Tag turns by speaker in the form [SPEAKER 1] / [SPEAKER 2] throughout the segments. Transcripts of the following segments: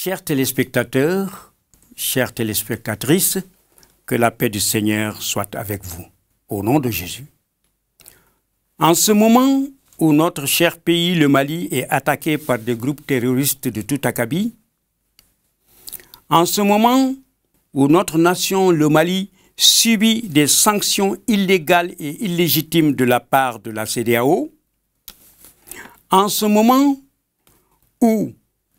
[SPEAKER 1] Chers téléspectateurs, chères téléspectatrices, que la paix du Seigneur soit avec vous, au nom de Jésus. En ce moment où notre cher pays, le Mali, est attaqué par des groupes terroristes de tout acabit, en ce moment où notre nation, le Mali, subit des sanctions illégales et illégitimes de la part de la CEDEAO, en ce moment où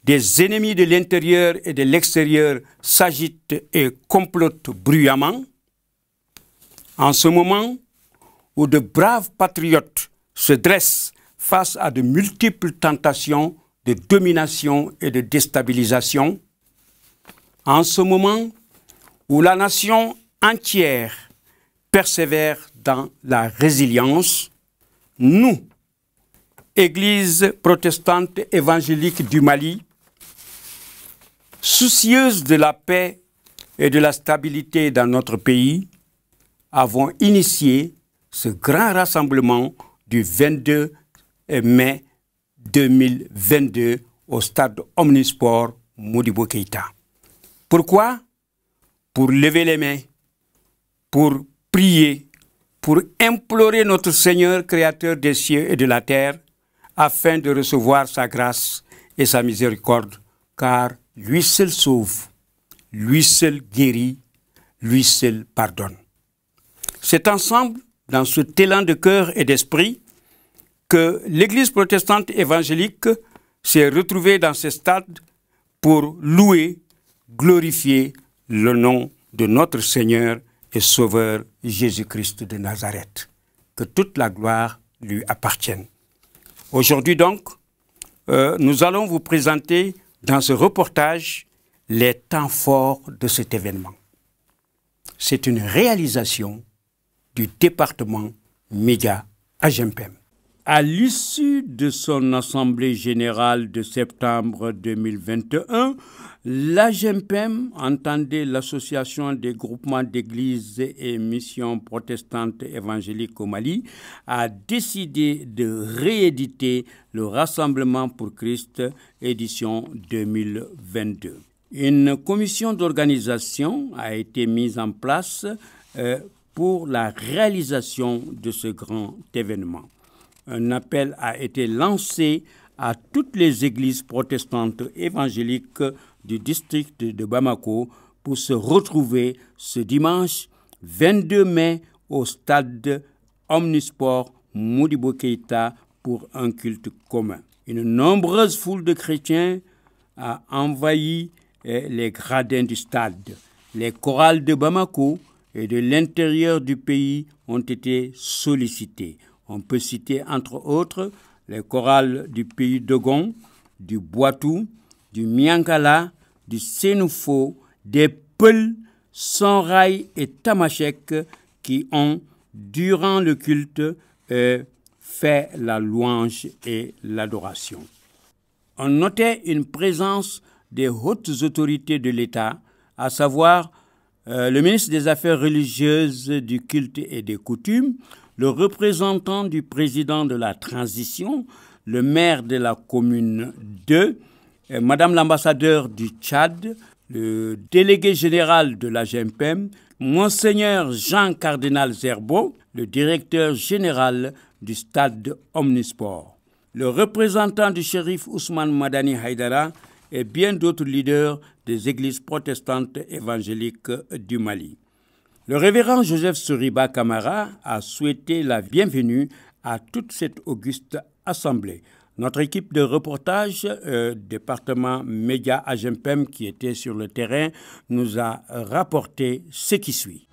[SPEAKER 1] des ennemis de l'intérieur et de l'extérieur s'agitent et complotent bruyamment, en ce moment où de braves patriotes se dressent face à de multiples tentations de domination et de déstabilisation, en ce moment où la nation entière persévère dans la résilience, nous, Église protestante évangélique du Mali, soucieuse de la paix et de la stabilité dans notre pays, avons initié ce grand rassemblement du 22 mai 2022 au stade Omnisport Modibo Keïta. Pourquoi? Pour lever les mains, pour prier, pour implorer notre Seigneur, créateur des cieux et de la terre, afin de recevoir sa grâce et sa miséricorde, car lui seul sauve, lui seul guérit, lui seul pardonne. C'est ensemble, dans ce élan de cœur et d'esprit, que l'Église protestante évangélique s'est retrouvée dans ce stade pour louer, glorifier le nom de notre Seigneur et Sauveur Jésus-Christ de Nazareth. Que toute la gloire lui appartienne. Aujourd'hui donc, nous allons vous présenter dans ce reportage les temps forts de cet événement. C'est une réalisation du département Média Agempem. À l'issue de son assemblée générale de septembre 2021, l'Agempem, entendez l'Association des groupements d'églises et missions protestantes évangéliques au Mali, a décidé de rééditer le Rassemblement pour Christ, édition 2022. Une commission d'organisation a été mise en place pour la réalisation de ce grand événement. Un appel a été lancé à toutes les églises protestantes évangéliques du district de Bamako pour se retrouver ce dimanche 22 mai au stade Omnisport Modibo Keïta pour un culte commun. Une nombreuse foule de chrétiens a envahi les gradins du stade. Les chorales de Bamako et de l'intérieur du pays ont été sollicités. On peut citer entre autres les chorales du pays d'Ogon, du Boitou, du Miankala, du Sénoufo, des Peuls, Sonraï et Tamashek qui ont, durant le culte, fait la louange et l'adoration. On notait une présence des hautes autorités de l'État, à savoir le ministre des Affaires religieuses, du culte et des coutumes, le représentant du président de la transition, le maire de la commune 2, Madame l'ambassadeur du Tchad, le délégué général de la GEMPEM, Monseigneur Jean Cardinal Zerbo, le directeur général du stade Omnisport, le représentant du shérif Ousmane Madani Haïdara et bien d'autres leaders des églises protestantes évangéliques du Mali. Le révérend Joseph Soriba Camara a souhaité la bienvenue à toute cette auguste assemblée. Notre équipe de reportage, département Média Agempem, qui était sur le terrain, nous a rapporté ce qui suit.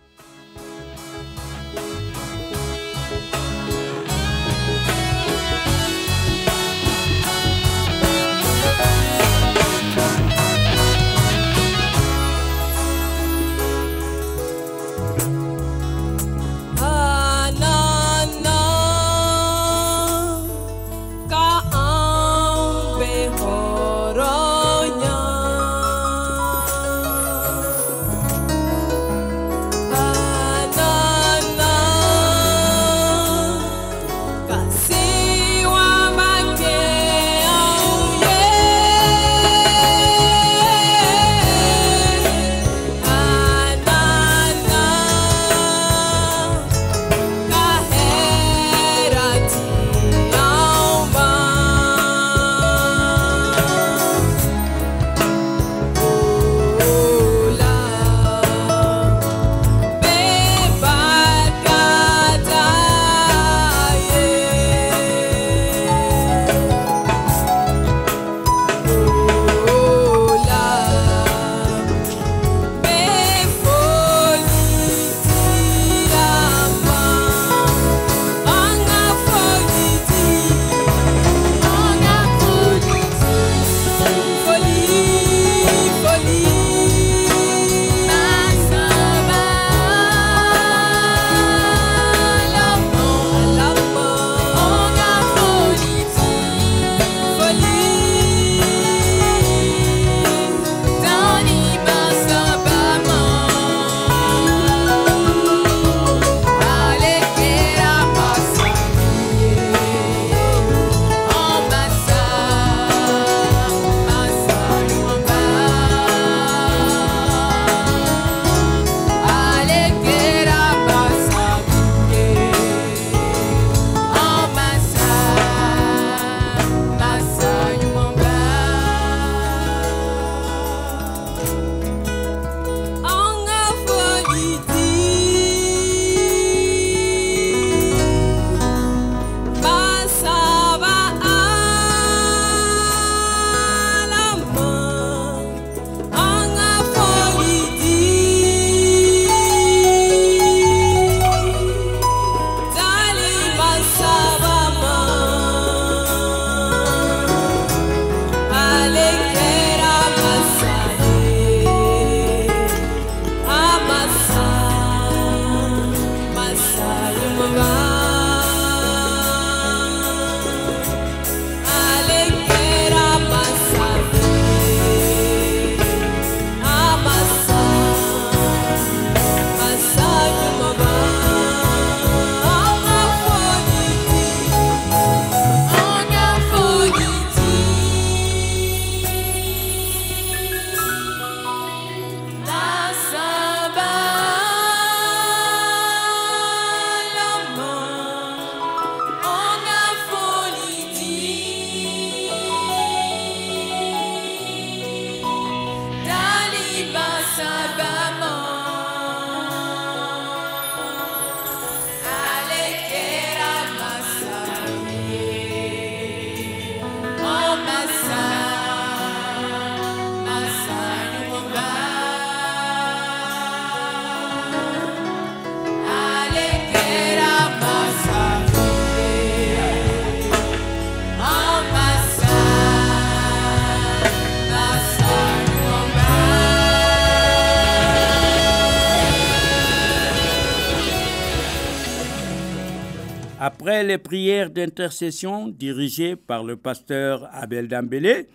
[SPEAKER 1] Après les prières d'intercession dirigées par le pasteur Abel Dambélé,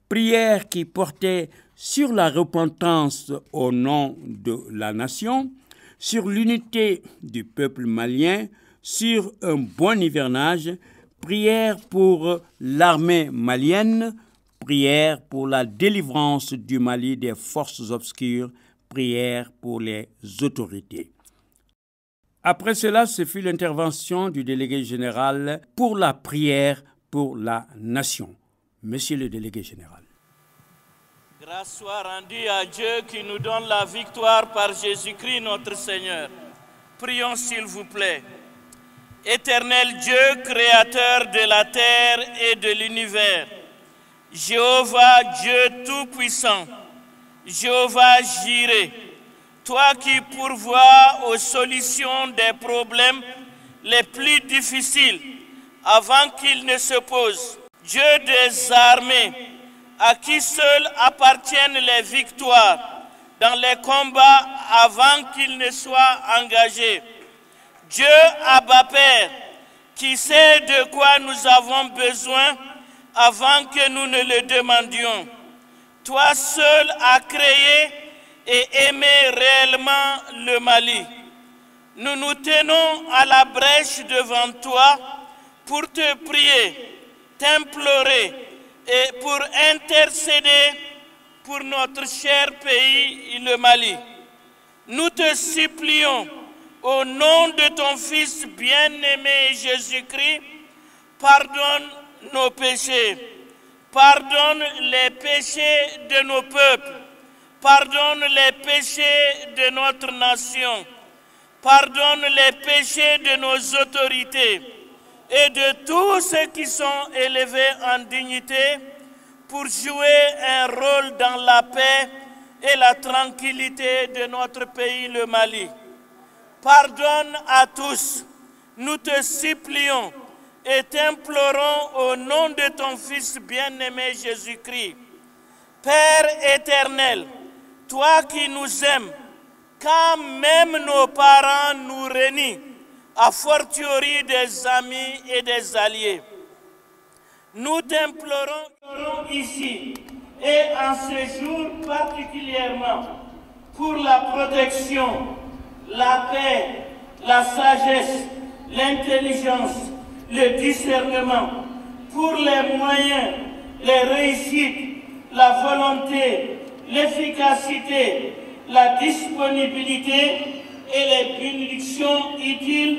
[SPEAKER 1] prières qui portaient sur la repentance au nom de la nation, sur l'unité du peuple malien, sur un bon hivernage, prières pour l'armée malienne, prières pour la délivrance du Mali des forces obscures, prières pour les autorités. Après cela, ce fut l'intervention du délégué général pour la prière pour la nation. Monsieur le délégué général.
[SPEAKER 2] Grâce soit rendue à Dieu qui nous donne la victoire par Jésus-Christ notre Seigneur. Prions s'il vous plaît. Éternel Dieu, créateur de la terre et de l'univers, Jéhovah, Dieu tout-puissant, Jéhovah Jireh, toi qui pourvois aux solutions des problèmes les plus difficiles avant qu'ils ne se posent. Dieu des armées, à qui seul appartiennent les victoires dans les combats avant qu'ils ne soient engagés. Dieu Abba Père, qui sait de quoi nous avons besoin avant que nous ne le demandions. Toi seul as créé et aimer réellement le Mali. Nous nous tenons à la brèche devant toi pour te prier, t'implorer et pour intercéder pour notre cher pays, le Mali. Nous te supplions, au nom de ton Fils bien-aimé Jésus-Christ, pardonne nos péchés, pardonne les péchés de nos peuples, pardonne les péchés de notre nation, pardonne les péchés de nos autorités et de tous ceux qui sont élevés en dignité pour jouer un rôle dans la paix et la tranquillité de notre pays, le Mali. Pardonne à tous, nous te supplions et t'implorons au nom de ton Fils bien-aimé Jésus-Christ. Père éternel, toi qui nous aimes, quand même nos parents nous renient, a fortiori des amis et des alliés. Nous t'implorons ici et en ce jour particulièrement pour la protection, la paix, la sagesse, l'intelligence, le discernement, pour les moyens, les réussites, la volonté, l'efficacité, la disponibilité et les bénédictions utiles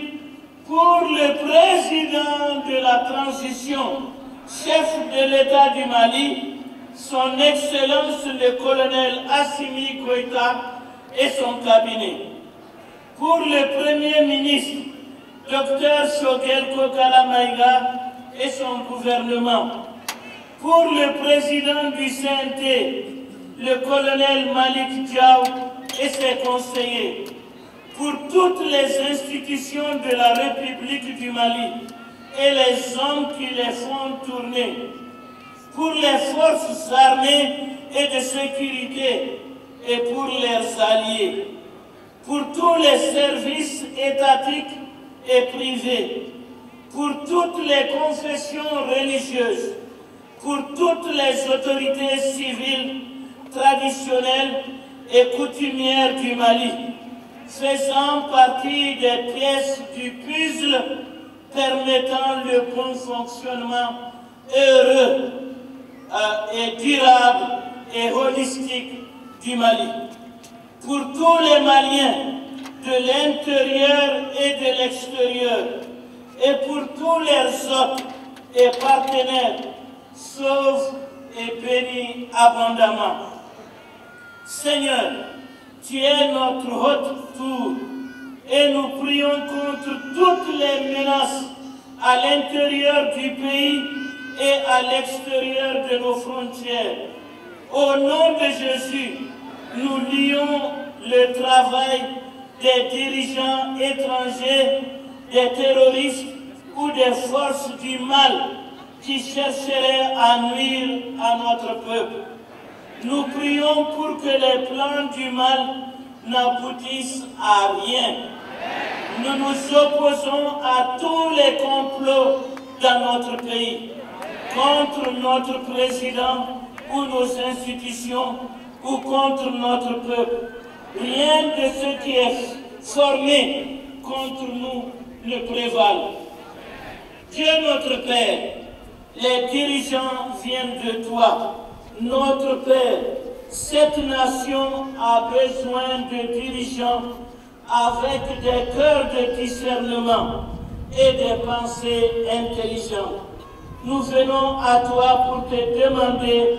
[SPEAKER 2] pour le président de la transition, chef de l'État du Mali, son Excellence le colonel Assimi Goïta et son cabinet. Pour le Premier ministre, Dr Choguel Kokala Maïga et son gouvernement. Pour le président du CNT, le colonel Malik Diaw et ses conseillers. Pour toutes les institutions de la République du Mali et les hommes qui les font tourner. Pour les forces armées et de sécurité et pour leurs alliés. Pour tous les services étatiques et privés. Pour toutes les confessions religieuses. Pour toutes les autorités civiles, traditionnelles et coutumières du Mali, faisant partie des pièces du puzzle permettant le bon fonctionnement heureux et durable et holistique du Mali. Pour tous les Maliens de l'intérieur et de l'extérieur, et pour tous leurs hôtes et partenaires, sauve et bénis abondamment. Seigneur, tu es notre haute tour et nous prions contre toutes les menaces à l'intérieur du pays et à l'extérieur de nos frontières. Au nom de Jésus, nous lions le travail des dirigeants étrangers, des terroristes ou des forces du mal qui chercheraient à nuire à notre peuple. Nous prions pour que les plans du mal n'aboutissent à rien. Nous nous opposons à tous les complots dans notre pays, contre notre président ou nos institutions ou contre notre peuple. Rien de ce qui est formé contre nous ne prévale. Dieu notre Père, les dirigeants viennent de toi. Notre Père, cette nation a besoin de dirigeants avec des cœurs de discernement et des pensées intelligentes. Nous venons à toi pour te demander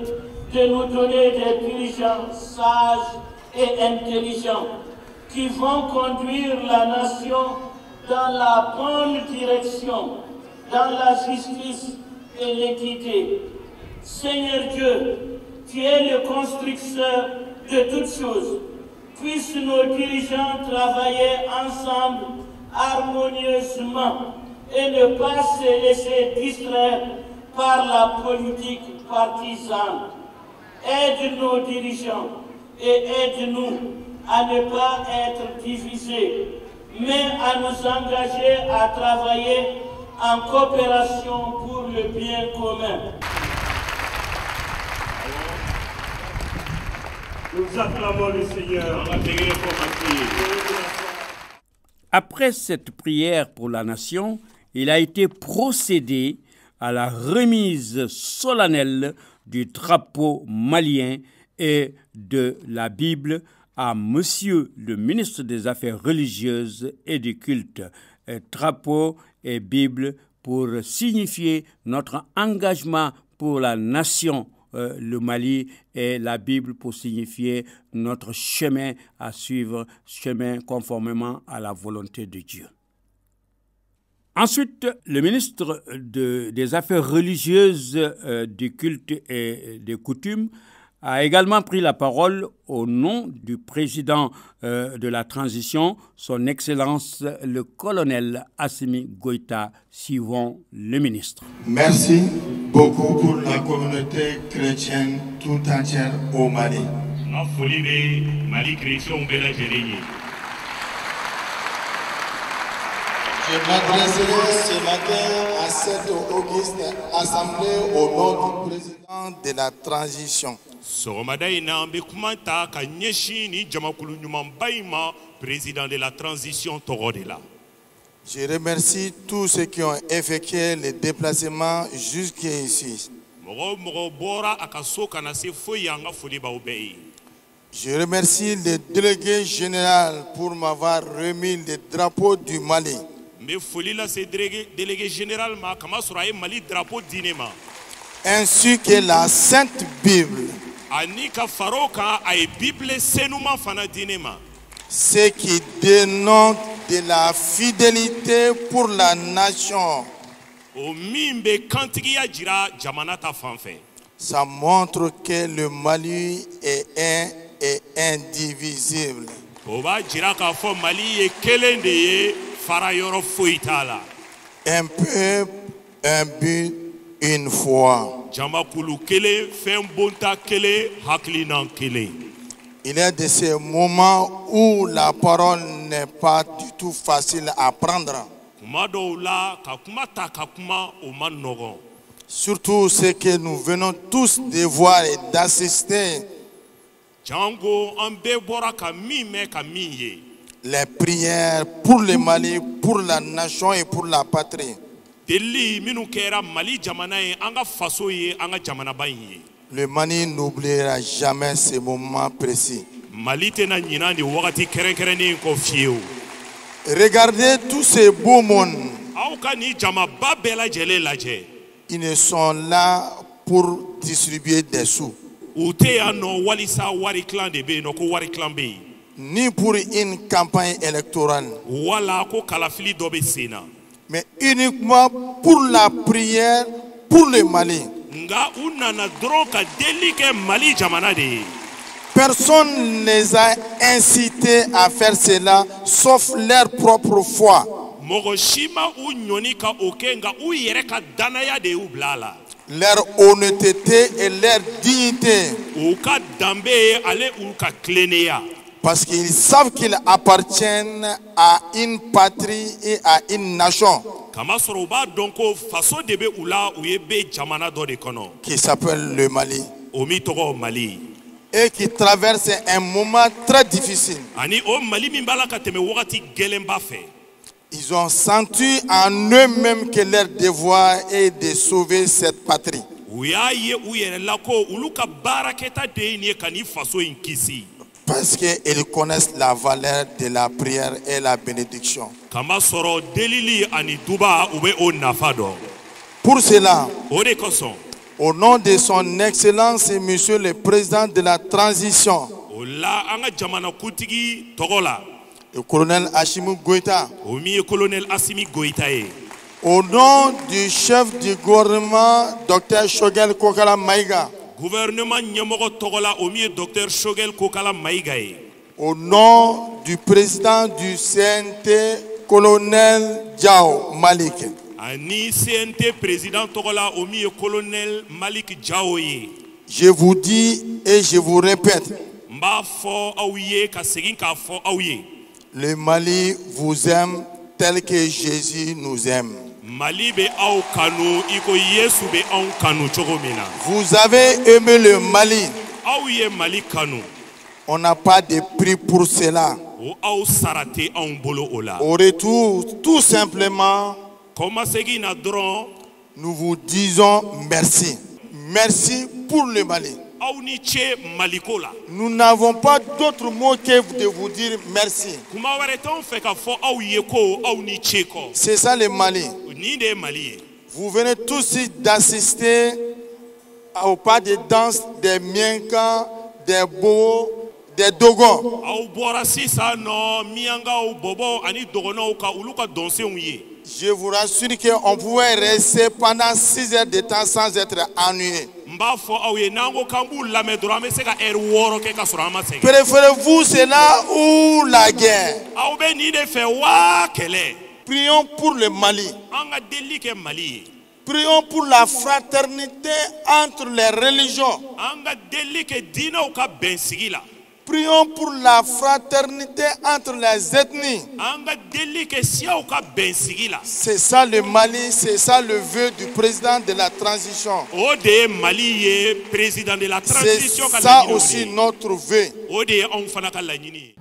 [SPEAKER 2] de nous donner des dirigeants sages et intelligents qui vont conduire la nation dans la bonne direction, dans la justice et l'équité. Seigneur Dieu, tu es le constructeur de toutes choses. Puissent nos dirigeants travailler ensemble harmonieusement et ne pas se laisser distraire par la politique partisane. Aide nos dirigeants et aide-nous à ne pas être divisés, mais à nous engager à travailler en coopération pour le bien commun.
[SPEAKER 3] Nous acclamons le Seigneur.
[SPEAKER 1] Après cette prière pour la nation, il a été procédé à la remise solennelle du drapeau malien et de la Bible à Monsieur le ministre des Affaires religieuses et du culte. Drapeau et Bible pour signifier notre engagement pour la nation, le Mali, et la Bible pour signifier notre chemin à suivre, chemin conformément à la volonté de Dieu. Ensuite, le ministre des Affaires religieuses, du culte et des coutumes a également pris la parole au nom du président de la transition, son Excellence le colonel Assimi Goïta, suivant le ministre.
[SPEAKER 4] Merci beaucoup pour la communauté chrétienne tout entière au Mali. Je m'adresserai ce matin à cette auguste assemblée au nom du président de la transition.
[SPEAKER 5] Président de la transition Torodela.
[SPEAKER 4] Je remercie tous ceux qui ont effectué le déplacement jusqu'ici. Je remercie le délégué général pour m'avoir remis le drapeau du Mali. Ainsi que la Sainte Bible. Ce qui dénote de la fidélité pour la nation. Ça montre que le Mali est un et indivisible. Un peuple, un but, une foi. Il est de ces moments où la parole n'est pas du tout facile à prendre. Surtout ce que nous venons tous de voir et d'assister. Les prières pour le Mali, pour la nation et pour la patrie. Le Mali n'oubliera jamais ces moments précis. Regardez tous ces beaux mondes. Ils ne sont là pour distribuer des sous. ni pour une campagne électorale,
[SPEAKER 5] wala ko kalafili dɔ bɛ sen na.
[SPEAKER 4] mais uniquement pour la prière pour le Mali.
[SPEAKER 5] Nga u nana dɔrɔn ka deli kɛ Mali jamana de ye.
[SPEAKER 4] Personne ne les a incités à faire cela, sauf leur propre foi.
[SPEAKER 5] Mɔgɔ si ma u ɲɔni ka o kɛ nka u yɛrɛ ka danaya de y'u bila a la.
[SPEAKER 4] Leur honnêteté et leur dignité.
[SPEAKER 5] U ka danbe ye ale u ka tilennenya.
[SPEAKER 4] Parce qu'ils savent qu'ils appartiennent à une patrie et à une nation.
[SPEAKER 5] Kamasɔrɔ u b'a dɔn ko faso de bɛ u la u ye bɛ jamana dɔ de kɔnɔ.
[SPEAKER 4] Qui s'appelle le Mali.
[SPEAKER 5] O min tɔgɔ Mali.
[SPEAKER 4] Et qui traverse un moment très difficile.
[SPEAKER 5] Ani o Mali min b'a la ka tɛmɛ wagati gɛlɛnba fɛ.
[SPEAKER 4] Ils ont senti en eux-mêmes que leur devoir est de sauver cette patrie.
[SPEAKER 5] U y'a ye u yɛrɛ la ko olu ka baarakɛta de ye nin ye ka nin faso in kisi.
[SPEAKER 4] Parce qu'ils connaissent la valeur de la prière et la bénédiction.
[SPEAKER 5] Kamasɔrɔ delili ani duba u bɛ o nafa dɔn.
[SPEAKER 4] Pour cela,
[SPEAKER 5] O de kosɔn.
[SPEAKER 4] au nom de son Excellence et Monsieur le Président de la Transition,
[SPEAKER 5] O la an ka jamana kuntigi tɔgɔ la.
[SPEAKER 4] le colonel Assimi Goïta,
[SPEAKER 5] O min ye colonel Assimi Goïta ye.
[SPEAKER 4] au nom du chef du gouvernement, Dr Shogel Kokala Maïga,
[SPEAKER 5] Gouvernement ɲɛmɔgɔ tɔgɔ la o min ye Dr Shogel Kokala Maïga ye.
[SPEAKER 4] au nom du président du CNT, colonel Diao Malik,
[SPEAKER 5] Ani CNT président tɔgɔ la o min ye colonel Malik Diao ye.
[SPEAKER 4] je vous dis et je vous répète,
[SPEAKER 5] N b'a fɔ aw ye ka segin k'a fɔ aw ye.
[SPEAKER 4] le Mali vous aime tel que Jésus nous aime.
[SPEAKER 5] Mali bɛ aw kanu i ko Yesu bɛ anw kanu cogo min na.
[SPEAKER 4] Vous avez aimé le Mali.
[SPEAKER 5] Aw ye Mali kanu.
[SPEAKER 4] On n'a pas de prix pour cela.
[SPEAKER 5] O aw sara tɛ anw bolo o la.
[SPEAKER 4] Au retour, tout simplement,
[SPEAKER 5] Kɔmasegin na dɔrɔn
[SPEAKER 4] nous vous disons merci. Merci pour le Mali.
[SPEAKER 5] aw ni ce Maliko la.
[SPEAKER 4] Nous n'avons pas d'autre mot que de vous dire merci.
[SPEAKER 5] Kuma wɛrɛ t'anw fɛ ka fɔ aw ye ko aw ni ce kɔ.
[SPEAKER 4] C'est ça le Mali.
[SPEAKER 5] Nin de ye Mali ye.
[SPEAKER 4] Vous venez tous d'assister au pas de danse des Mienka, des Bo, des Dogon.
[SPEAKER 5] Aw bɔra sisan nɔ miyankaw bɔbɔw ani dɔgɔnɔw ka olu ka dɔnsenw ye.
[SPEAKER 4] Je vous rassure qu'on pouvait rester pendant 6 heures de temps sans être ennuyé.
[SPEAKER 5] N b'a fɔ aw ye n'an ko k'an b'u lamɛn dɔrɔn an bɛ se ka heure 6 kɛ ka sɔrɔ an ma sɛgɛn.
[SPEAKER 4] Préférez-vous cela ou la guerre?
[SPEAKER 5] Aw bɛ nin de fɛ waa kɛlɛ.
[SPEAKER 4] Prions pour le Mali.
[SPEAKER 5] An ka delili kɛ Mali ye.
[SPEAKER 4] Prions pour la fraternité entre les religions.
[SPEAKER 5] An ka delili kɛ diinɛw ka bɛnsigi la.
[SPEAKER 4] Prions pour la fraternité entre les ethnies.
[SPEAKER 5] An ka delili kɛ siyaw ka bɛnsigi la.
[SPEAKER 4] C'est ça le Mali, c'est ça le vœu du président de la transition.
[SPEAKER 5] O de ye Mali ye président de la
[SPEAKER 4] C'est
[SPEAKER 5] transition ka
[SPEAKER 4] ça
[SPEAKER 5] laɲiniw
[SPEAKER 4] aussi
[SPEAKER 5] de ye.
[SPEAKER 4] notre vœu.
[SPEAKER 5] O de ye anw fana ka laɲini ye.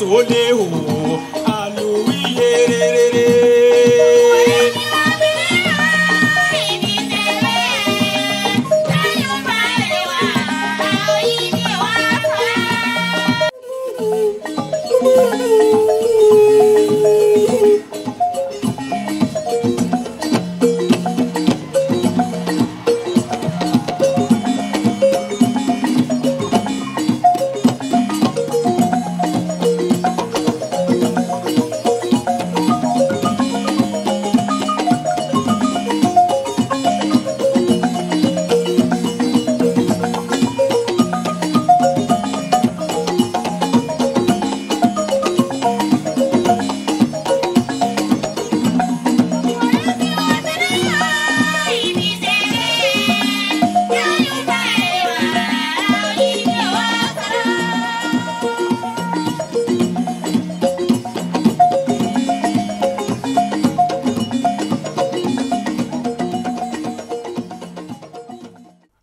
[SPEAKER 5] olé o, alouillé.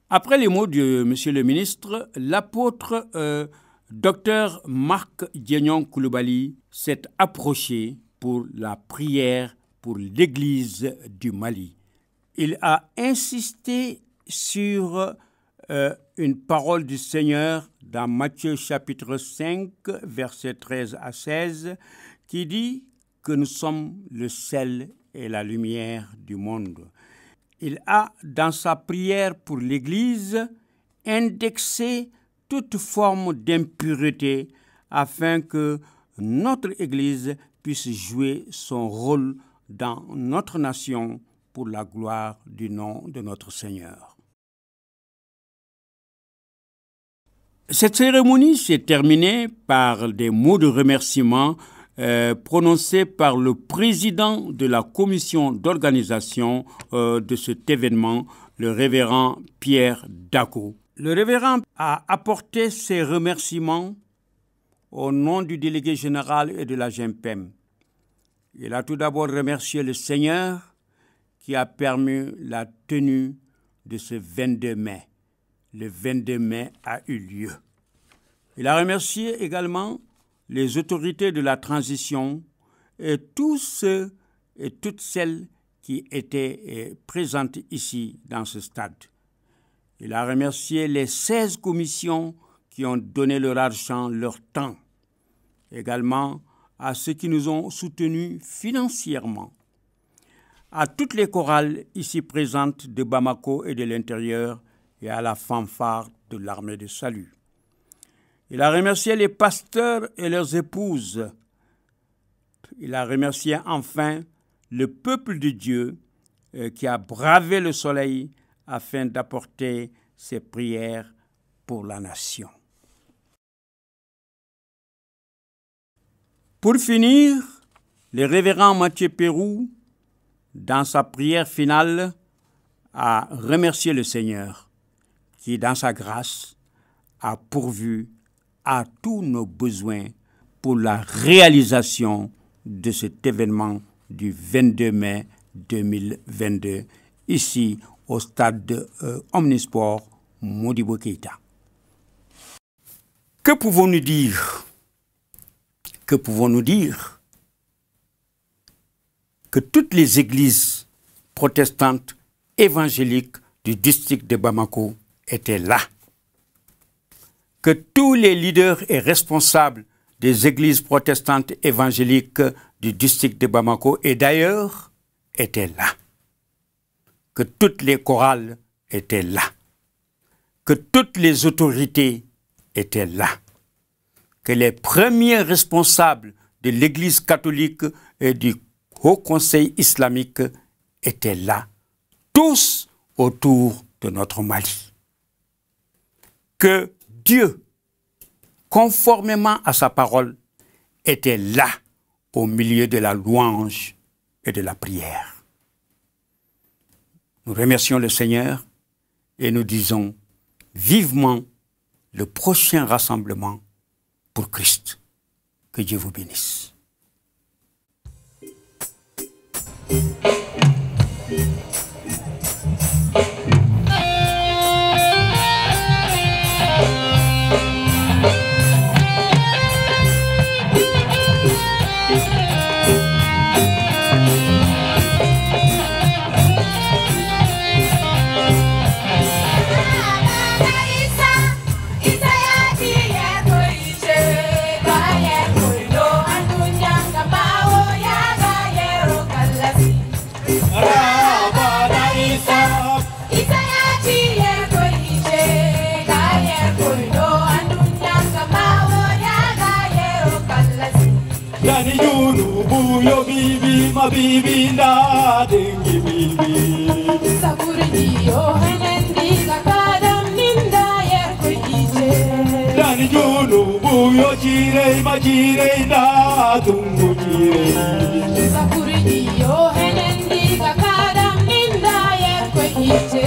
[SPEAKER 1] Après les mots de Monsieur le ministre, l'apôtre Dr Marc Diegnon Coulibaly s'est approché pour la prière pour l'Église du Mali. Il a insisté sur une parole du Seigneur dans Matthieu chapitre 5, versets 13 à 16, qui dit que nous sommes le sel et la lumière du monde. Il a, dans sa prière pour l'Église, indexé toute forme d'impureté afin que notre Église puisse jouer son rôle dans notre nation pour la gloire du nom de notre Seigneur. Cette cérémonie s'est terminée par des mots de remerciement prononcé par le président de la commission d'organisation de cet événement, le révérend Pierre Daco. Le révérend a apporté ses remerciements au nom du délégué général et de la GEMPEM. Il a tout d'abord remercié le Seigneur qui a permis la tenue de ce 22 mai. Le 22 mai a eu lieu. Il a remercié également les autorités de la transition et tous ceux et toutes celles qui étaient présentes ici dans ce stade. Il a remercié les 16 commissions qui ont donné leur argent, leur temps. Également à ceux qui nous ont soutenus financièrement. À toutes les chorales ici présentes de Bamako et de l'intérieur et à la fanfare de l'armée de salut. Il a remercié les pasteurs et leurs épouses. Il a remercié enfin le peuple de Dieu qui a bravé le soleil afin d'apporter ses prières pour la nation. Pour finir, le révérend Mathieu Pérou, dans sa prière finale, a remercié le Seigneur qui, dans sa grâce, a pourvu à tous nos besoins pour la réalisation de cet événement du 22 mai 2022, ici au stade Omnisport Modibo Keïta. Que pouvons-nous dire? Que pouvons-nous dire? Que toutes les églises protestantes évangéliques du district de Bamako étaient là. Que tous les leaders et responsables des églises protestantes évangéliques du district de Bamako et d'ailleurs étaient là. Que toutes les chorales étaient là. Que toutes les autorités étaient là. Que les premiers responsables de l'Église catholique et du Haut Conseil islamique étaient là, tous autour de notre Mali. Que Dieu, conformément à sa parole, était là au milieu de la louange et de la prière. Nous remercions le Seigneur et nous disons vivement le prochain rassemblement pour Christ. Que Dieu vous bénisse.
[SPEAKER 6] buyo bibi ma bibi nda dengi bibi.
[SPEAKER 7] Sakuri yo henendi kakadam ninda yer ko ije.
[SPEAKER 6] Dani junu buyo chire ma chire nda tungu chire.
[SPEAKER 7] Sakuri yo henendi kakadam ninda yer ko ije.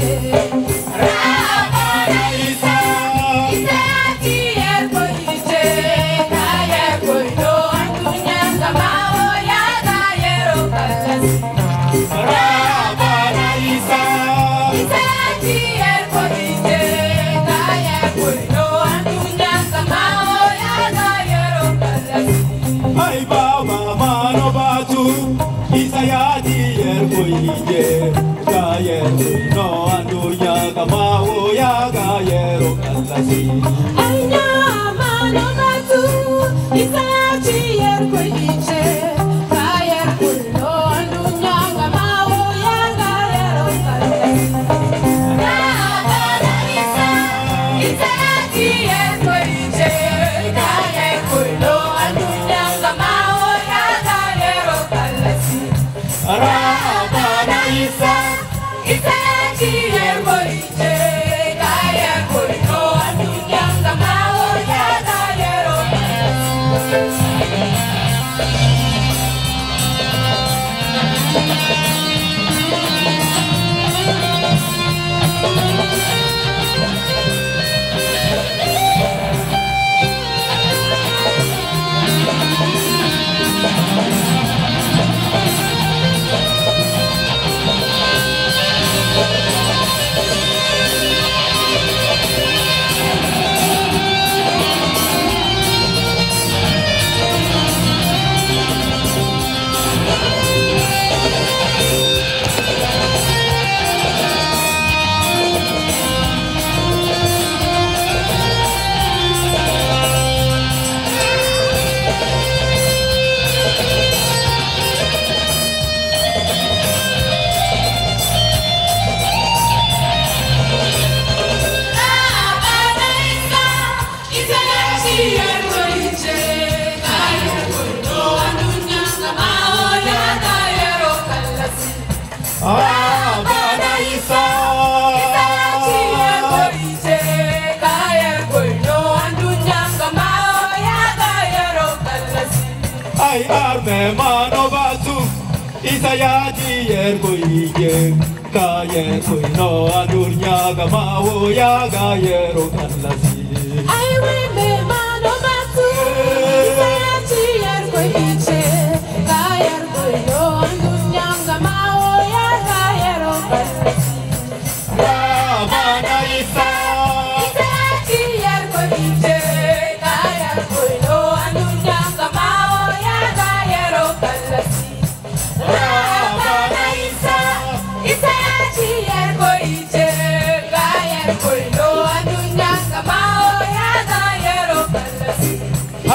[SPEAKER 7] Isaya